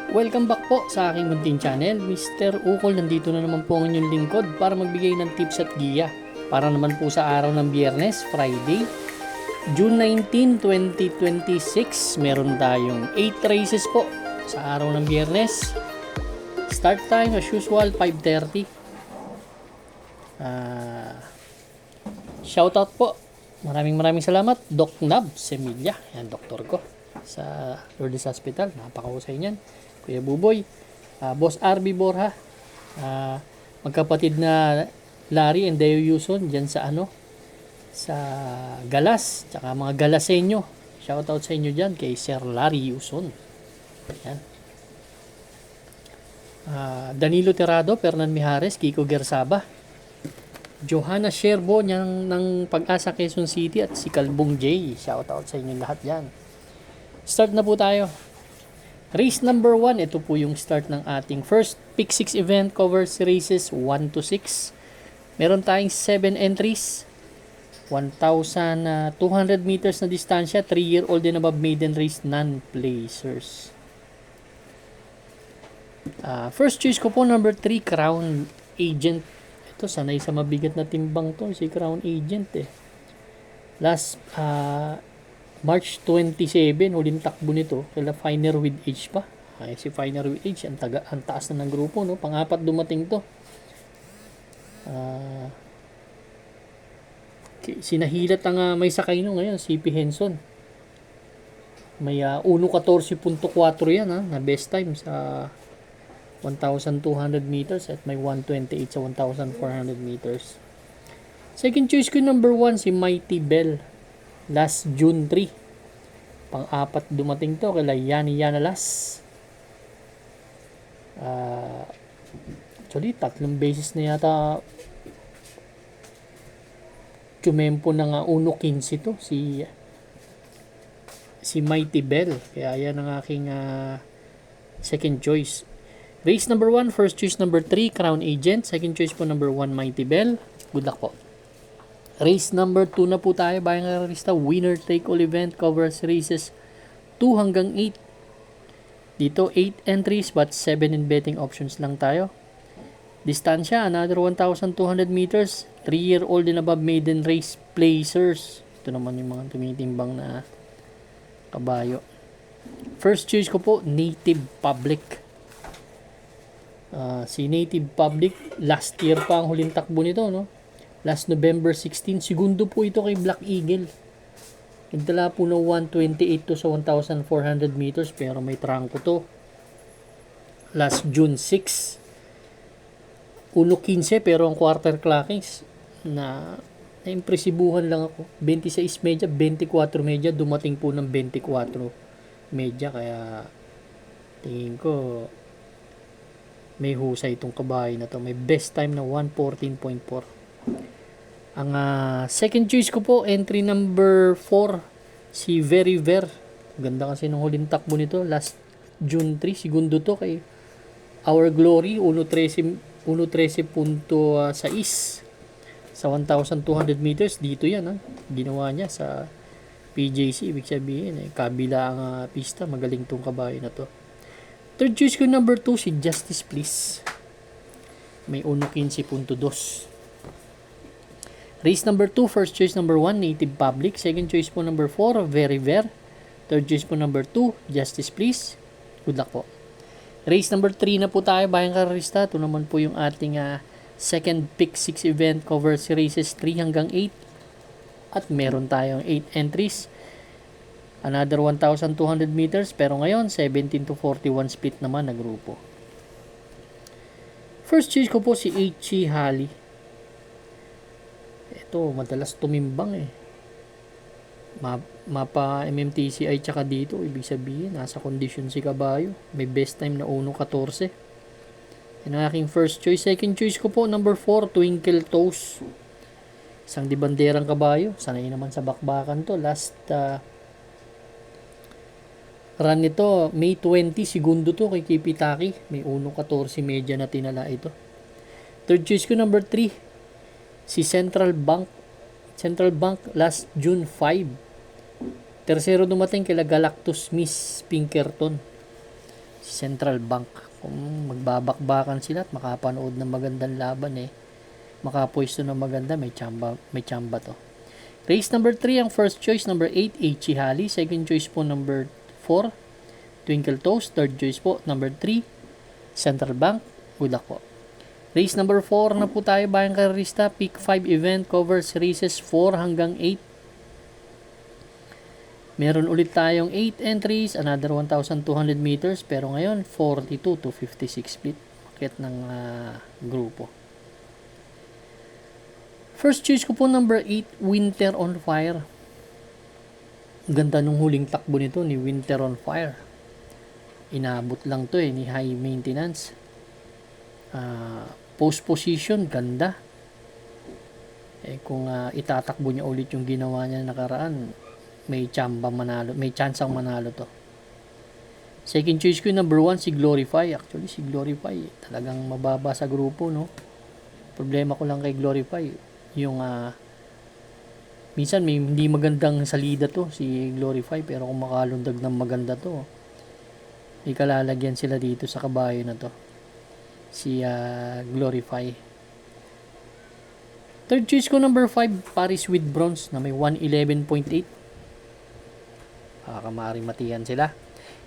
Welcome back po sa aking munting channel. Mr. Ukol, nandito na naman po ang inyong lingkod para magbigay ng tips at giya. Para naman po sa araw ng Biyernes, Friday, June 19, 2026. Meron tayong 8 races po sa araw ng Biyernes. Start time as usual, 5:30. Shoutout po. Maraming salamat. Doc Nab Semilla. Yan, doktor ko sa Lourdes Hospital. Napakahusay niyan. Kuya Buboy, Boss RB Borja, magkapatid na Larry and Deo Yuson dyan sa sa Galas, tsaka mga Galasenyo. Shoutout sa inyo dyan kay Sir Larry Yuson. Yan. Danilo Terrado, Fernan Mijares, Kiko Gersaba, Johanna Sherbo ng Pag-asa Quezon City at si Kalbong J. Shoutout sa inyo lahat dyan. Start na po tayo. Race number 1, ito po yung start ng ating first Pick 6 event, covers races 1 to 6. Meron tayong 7 entries, 1,200 meters na distansya, 3-year-old and above maiden race, non-placers. First choice ko po, number 3, Crown Agent. Ito, sanay sa mabigat na timbang to, si Crown Agent Last March 27, huling takbo nito, kaya Finer with Age pa. Ay, si Finer with Age, ang taas na ng grupo, no? Pang-apat dumating to. Sinahilat ang may sakay no ngayon, CP Henson. May 1:14.4 yan, na best time sa 1,200 meters at may 1:28 sa 1,400 meters. Second choice ko, number 1, si Mighty Bell. Last June 3. Pang-apat dumating to kay Yani Yanalas. Actually, 3 beses na yata tumempo ng 1:15 to si Mighty Bell. Kaya yan ang aking second choice. Race number 1, first choice number 3, Crown Agent. Second choice po number 1, Mighty Bell. Good luck po. Race number 2 na po tayo, bayang karista, winner take all event, covers races 2 hanggang 8. Dito 8 entries but 7 in betting options lang tayo. Distansya, another 1,200 meters, 3-year-old and above maiden race, placers. Ito naman yung mga tumitimbang na kabayo. First choice ko po, Native Public. Si Native Public, last year pa ang huling takbo nito, no? Last November 16, segundo po ito kay Black Eagle. Nagdala po ng 1:28 to sa 1,400 meters pero may trangko to. Last June 6, 1:15 pero ang quarter clockings na-impresibuhan lang ako. 26 medya, 24 medya, dumating po ng 24 medya kaya tingin ko may husay itong kabahay na to. May best time na 1:14.4. Ang second choice ko po, entry number 4, si Very Ver. Ganda kasi ng huling takbo nito. Last June 3, segundo to kay Our Glory, 1:13.6 sa 1,200 meters. Dito yan, ginawa niya sa PJC. Ibig sabihin, kabila ang pista. Magaling tong kabayo na to. Third choice ko, number 2, si Justice Please. May 1:15.2. Race number 2, first choice number 1, Native Public. Second choice po number 4, Very Ver. Third choice po number 2, Justice Please. Good luck po. Race number 3 na po tayo, bayang karista. Ito naman po yung ating second Pick 6 event, covers races 3 hanggang 8. At meron tayong 8 entries. Another 1,200 meters. Pero ngayon, 17 to 41 split naman na grupo. First choice ko po si H.C. Halley. Ito, madalas tumimbang Mapa MMTCI tsaka dito, ibig sabihin, nasa condition si kabayo. May best time na 1:14. Yan ang aking first choice. Second choice ko po, number 4, Twinkle Toes. Isang dibanderang kabayo. Sanay naman sa bakbakan to. Last run nito, May 20, segundo to kay Kipitaki. May 1:14 medya na tinala ito. Third choice ko, number 3, si Central Bank. Last June 5. Tercero dumating kila Galactus Miss Pinkerton. si Central Bank. Kung magbabakbakan sila at makapanood ng magandang laban makapwesto ng maganda, may chamba to. Race number 3, ang first choice, number 8, H.E. Halley. Second choice po, number 4, Twinkle Toes. Third choice po, number 3, Central Bank. Good luck po. Race number 4 na po tayo, bayang karerista. Pick 5 event covers races 4 hanggang 8. Meron ulit tayong 8 entries, another 1,200 meters. Pero ngayon, 42 to 56 split. Pakit ng grupo. First choice ko po, number 8, Winter on Fire. Ganda nung huling takbo nito ni Winter on Fire. Inabot lang to ni high maintenance. Post position, ganda. Kung itatakbo niya ulit yung ginawa niya nakaraan, may chance ang manalo to. Second choice ko, number 1, si Glorify. Actually, si Glorify talagang mababa sa grupo, no? Problema ko lang kay Glorify, yung minsan may hindi magandang salida to si Glorify, pero kung makalundag ng maganda to, may kalalagyan sila dito sa kabayo na to, si Glorify. Third choice ko, number 5, Paris with Bronze, na may 111.8. Maaaring matiyan sila.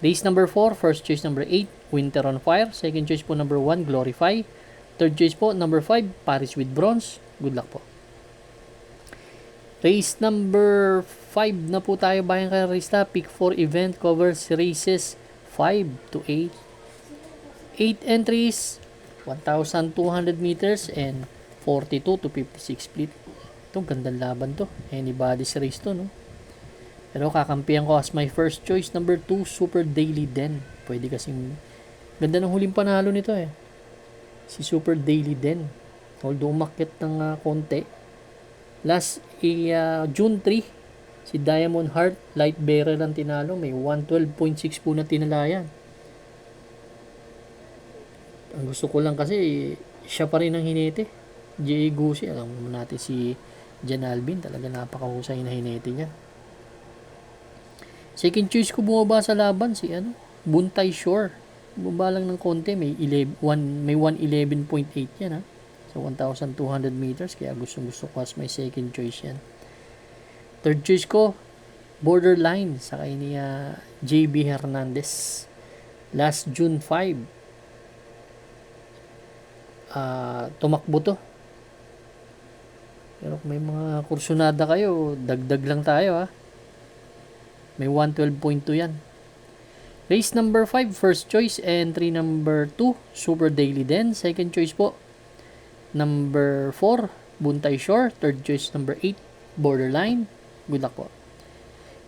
Race number 4, first choice number 8, Winter on Fire. Second choice po, number 1, Glorify. Third choice po, number 5, Paris with Bronze. Good luck po. Race number 5 na po tayo, bayang karerista. Pick 4 event covers races 5 to 8. 8 entries, 1,200 meters and 42 to 56 split. Ito, gandang laban to. Anybody's race to, no? Pero kakampihan ko as my first choice, number 2, Super Daily Den. Pwede kasing ganda ng huling panalo nito si Super Daily Den. Although umakyat ng konti. Last June 3, si Diamond Heart Light Bearer ang tinalo. May 112.6 po na tinalayan. Ang gusto ko lang kasi siya pa rin ang hinete. J.A. Gusi, alam mo natin si Jan Alvin, talaga napakahusay na hinete niya. Second choice ko, bumaba sa laban si Buntay Shore. Bumaba lang ng konti, may 111.8 yan sa 1,200 meters, kaya gusto ko as my second choice yan. Third choice ko, Borderline, sa kay ni JB Hernandez. Last June 5, tumakbo to. Pero kung may mga kursunada kayo, dagdag lang tayo May 112.2 yan. Race number 5, first choice, entry number 2, Super Daily Den. Second choice po, number 4, Buntay Shore. Third choice, number 8, Borderline. Good luck po.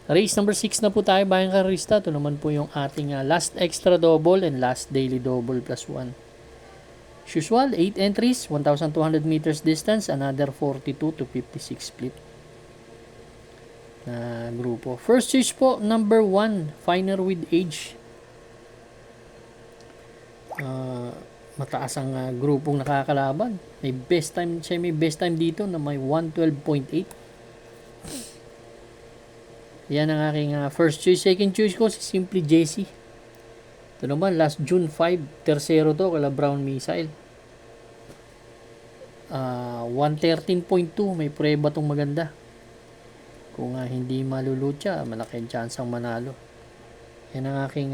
Race number 6 na po tayo, bayang karerista. Ito naman po yung ating last extra double and last daily double plus 1. Usual, 8 entries, 1,200 meters distance, another 42 to 56 split na grupo. First choice po, number 1, Finer with Age. Mataas ang grupong nakakalaban. May best time dito na may 112.8. Yan ang aking first choice. Second choice ko, si Simply Jesse. Ito naman, last June 5, tersero to, kala Brown Missile. 113.2, may prueba tong maganda. Kung hindi malulutya, malaki ang chance ang manalo. Yan ang aking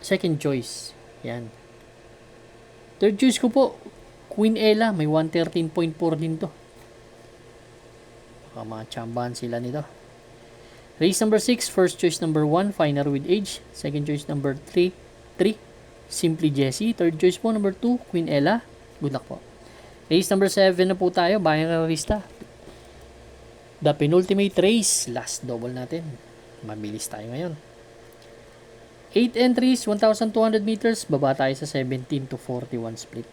second choice. Yan. Third choice ko po, Queen Ella, may 113.4 din to. Baka matsambahan sila nito. Race number 6, first choice number 1, Finer with Age. Second choice number 3, Simply Jessie. Third choice po, number 2, Queen Ella. Good luck po. Race number 7 na po tayo, bayang karerista. The penultimate race, last double natin. Mabilis tayo ngayon. 8 entries, 1,200 meters, baba tayo sa 17 to 41 split.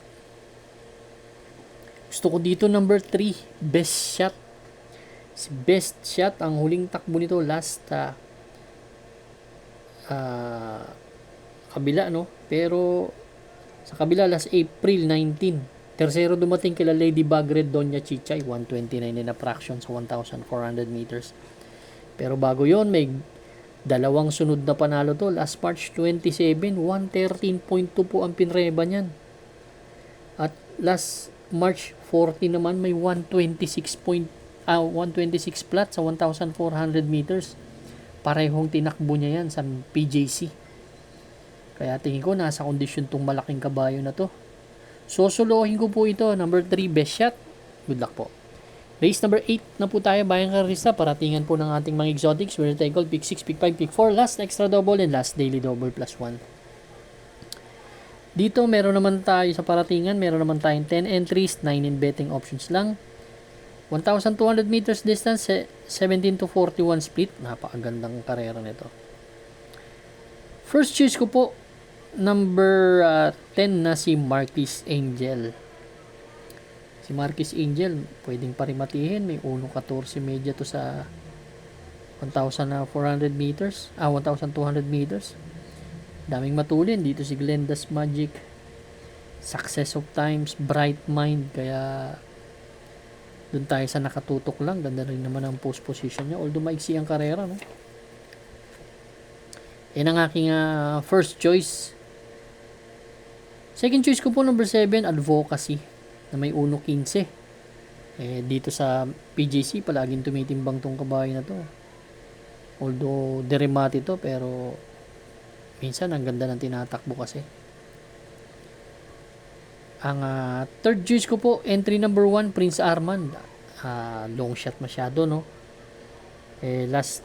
Gusto ko dito number 3, Best Shot. Si Best Shot, ang huling takbo nito last kabila, no? Pero sa kabila last April 19. Tercero dumating kila Ladybug Red Doña Chichay, 129 in a fraction sa 1,400 meters. Pero bago yon, may Dalawang sunod na panalo to. Last March 27, 113.2 po ang pinreba niyan. At last March 40 naman may 126 flat sa 1,400 meters. Parehong tinakbo niya yan sa PJC. Kaya tingin ko nasa kondisyon tong malaking kabayo na to. Sosolohin ko po ito. Number 3, best shot. Good luck po. Race number 8 na po tayo, bayang karista. Paratingan po ng ating mga exotics. Winner take all, pick 6, pick 5, pick 4. Last extra double and last daily double plus 1. Dito meron naman tayo sa paratingan. Meron naman tayong 10 entries, 9 in betting options lang. 1,200 meters distance, 17 to 41 split. Napakagandang karera nito. First choice ko po, number 10 na si Marquis Angel. Si Marquis Angel, pwedeng parimatihin. May 1.14 medya to sa 1,400 meters. 1,200 meters. Daming matulin. Dito si Glenda's Magic. Success of Times. Bright Mind. Kaya dun tayo sa nakatutok lang. Ganda rin naman ang post position niya. Although maiksi ang karera, no? Yan ang aking first choice. Second choice ko po, number 7, Advocacy, na may 1.15. Dito sa PJC, palaging tumitimbang tong kabayo na to. Although, deremati to, pero minsan, ang ganda ng tinatakbo kasi. Ang third choice ko po, entry number 1, Prince Armand. Long shot masyado, no? Last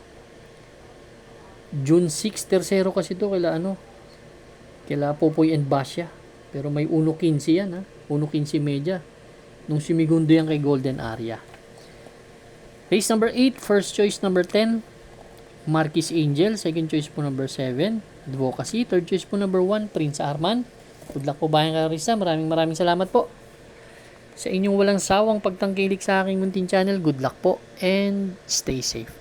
June 6, tercero kasi to kila Popoy and Basya. Pero may 1.15 yan, 1.15 media. Nung sumigundo yan kay Golden Area. Race number 8, first choice number 10, Marquis Angel. Second choice po number 7, Advocacy. Third choice po number 1, Prince Arman. Good luck po bayang karista. Maraming salamat po sa inyong walang sawang pagtangkilik sa aking munting channel. Good luck po and stay safe.